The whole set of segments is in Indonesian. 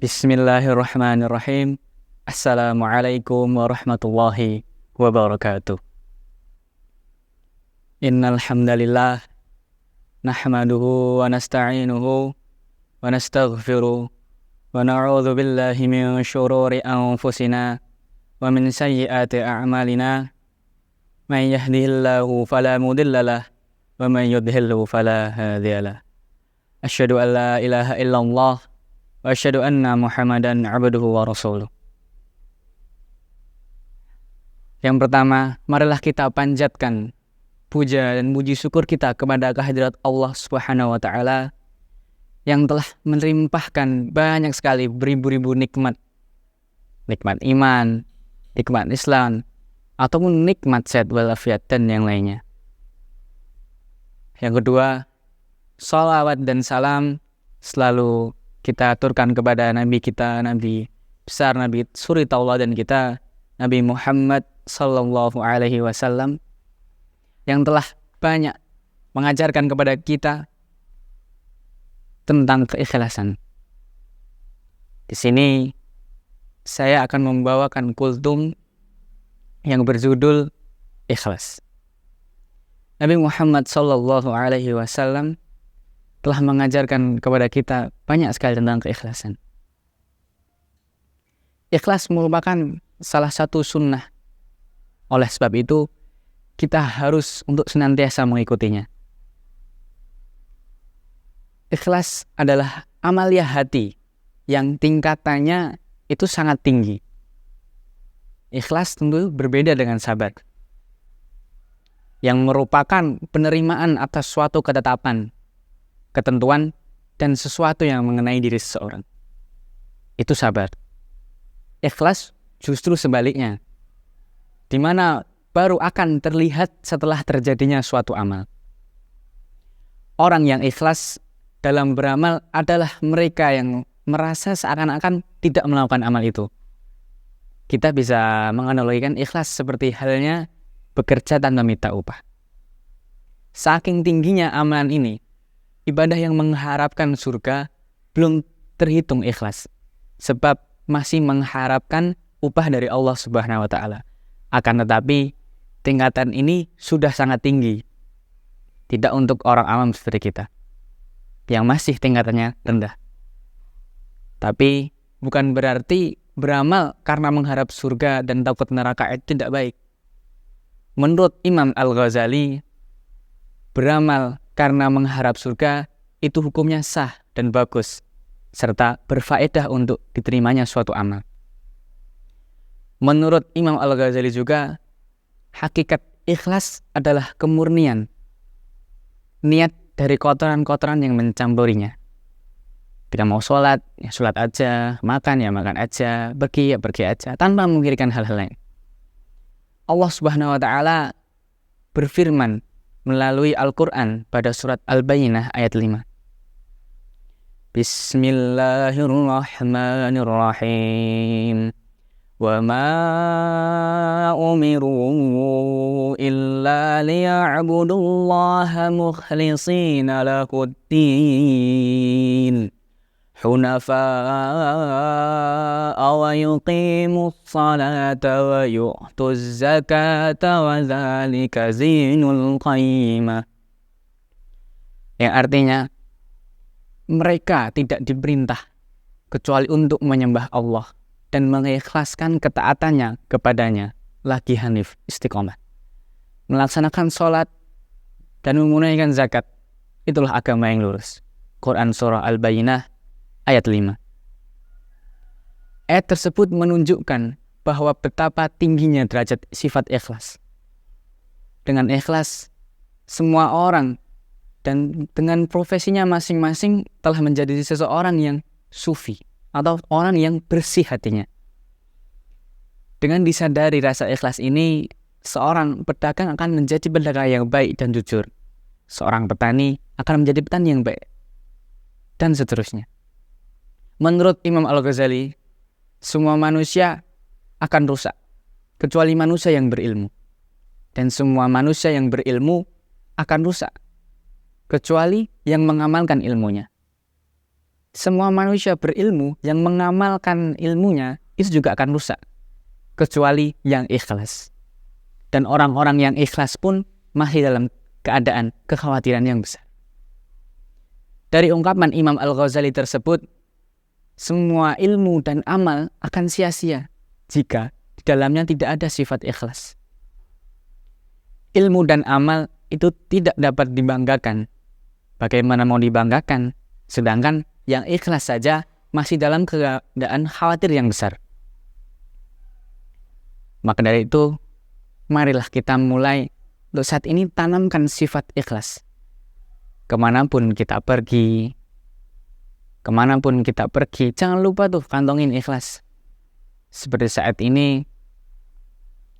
Bismillahirrahmanirrahim. Assalamualaikum warahmatullahi wabarakatuh. Innal hamdalillah nahmaduhu wa nasta'inuhu wa nastaghfiruh wa na'udzu billahi min syururi anfusina wa min sayyiati a'malina. May yahdihillahu fala mudhillalah wa may yudhlilhu fala hadiyalah. Asyhadu an la ilaha illallah wa asyhadu anna Muhammadan abduhu wa rasuluh. Yang pertama, marilah kita panjatkan puja dan puji syukur kita kepada kehadirat Allah Subhanahu wa taala yang telah melimpahkan banyak sekali beribu-ribu nikmat. Nikmat iman, nikmat Islam, ataupun nikmat sehat walafiat dan yang lainnya. Yang kedua, salawat dan salam selalu kita aturkan kepada Nabi kita, Nabi besar, Nabi suri tauladan kita, Nabi Muhammad sallallahu alaihi wasallam, yang telah banyak mengajarkan kepada kita tentang keikhlasan. Di sini saya akan membawakan kultum yang berjudul ikhlas. Nabi Muhammad sallallahu alaihi wasallam telah mengajarkan kepada kita banyak sekali tentang keikhlasan. Ikhlas merupakan salah satu sunnah. Oleh sebab itu, kita harus untuk senantiasa mengikutinya. Ikhlas adalah amalia hati yang tingkatannya itu sangat tinggi. Ikhlas tentu berbeda dengan sabar, yang merupakan penerimaan atas suatu ketetapan, ketentuan, dan sesuatu yang mengenai diri seseorang. Itu sabar. Ikhlas justru sebaliknya, di mana baru akan terlihat setelah terjadinya suatu amal. Orang yang ikhlas dalam beramal adalah mereka yang merasa seakan-akan tidak melakukan amal itu. Kita bisa menganalogikan ikhlas seperti halnya bekerja tanpa minta upah. Saking tingginya amalan ini, ibadah yang mengharapkan surga belum terhitung ikhlas, sebab masih mengharapkan upah dari Allah Subhanahu wa taala. Akan tetapi tingkatan ini sudah sangat tinggi. Tidak untuk orang awam seperti kita yang masih tingkatannya rendah. Tapi bukan berarti beramal karena mengharap surga dan takut neraka itu tidak baik. Menurut Imam Al-Ghazali, beramal karena mengharap surga itu hukumnya sah dan bagus, serta berfaedah untuk diterimanya suatu amal. Menurut Imam Al-Ghazali juga, hakikat ikhlas adalah kemurnian niat dari kotoran-kotoran yang mencampurinya. Kita mau sholat, ya sholat aja, makan ya makan aja, pergi ya pergi aja, tanpa memikirkan hal-hal lain. Allah Subhanahu wa taala berfirman melalui Al-Quran pada surat Al-Bayyinah ayat 5. Bismillahirrahmanirrahim. Wa ma umiru illa liya'budullaha mukhlishina lahuddin hunafa'a wa yuqimus salata wa yu'tuz zakata wa dzalika zinul qayyimah. Yang artinya, mereka tidak diperintah kecuali untuk menyembah Allah dan mengikhlaskan ketaatannya kepadanya, lagi hanif, istiqomah, melaksanakan sholat dan menunaikan zakat. Itulah agama yang lurus. Quran surah Al-Bayyinah ayat 5. Ayat tersebut menunjukkan bahwa betapa tingginya derajat sifat ikhlas. Dengan ikhlas, semua orang dan dengan profesinya masing-masing telah menjadi seseorang yang sufi atau orang yang bersih hatinya. Dengan disadari rasa ikhlas ini, seorang pedagang akan menjadi pedagang yang baik dan jujur. Seorang petani akan menjadi petani yang baik, dan seterusnya. Menurut Imam Al-Ghazali, semua manusia akan rusak kecuali manusia yang berilmu, dan semua manusia yang berilmu akan rusak kecuali yang mengamalkan ilmunya. semua manusia berilmu yang mengamalkan ilmunya itu juga akan rusak, kecuali yang ikhlas. Dan orang-orang yang ikhlas pun masih dalam keadaan kekhawatiran yang besar. Dari ungkapan Imam Al-Ghazali tersebut, semua ilmu dan amal akan sia-sia jika di dalamnya tidak ada sifat ikhlas. Ilmu dan amal itu tidak dapat dibanggakan. Bagaimana mau dibanggakan? Sedangkan yang ikhlas saja masih dalam keadaan khawatir yang besar. Maka dari itu, marilah kita mulai untuk saat ini tanamkan sifat ikhlas. Kemanapun kita pergi, jangan lupa tuh kantongin ikhlas. Seperti saat ini,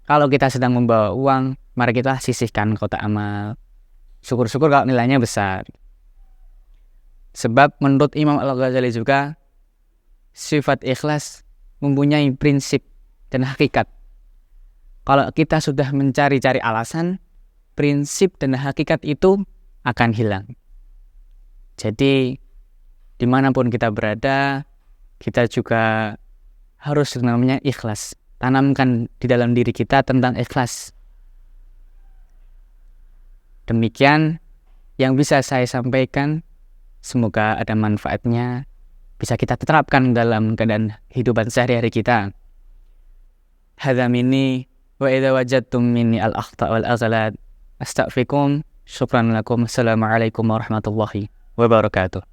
kalau kita sedang membawa uang, mari kita sisihkan kotak amal. Syukur-syukur kalau nilainya besar. Sebab menurut Imam Al-Ghazali juga, sifat ikhlas mempunyai prinsip dan hakikat. Kalau kita sudah mencari-cari alasan, prinsip dan hakikat itu akan hilang. Jadi, dimanapun kita berada, kita juga harus namanya ikhlas. Tanamkan di dalam diri kita tentang ikhlas. Demikian yang bisa saya sampaikan. Semoga ada manfaatnya, bisa kita terapkan dalam keadaan kehidupan sehari-hari kita. Hadza minni wa idza wajadtum minni al-akhta' wal aghlad astaghfirukum. Syukran lakum. Assalamualaikum warahmatullahi wabarakatuh.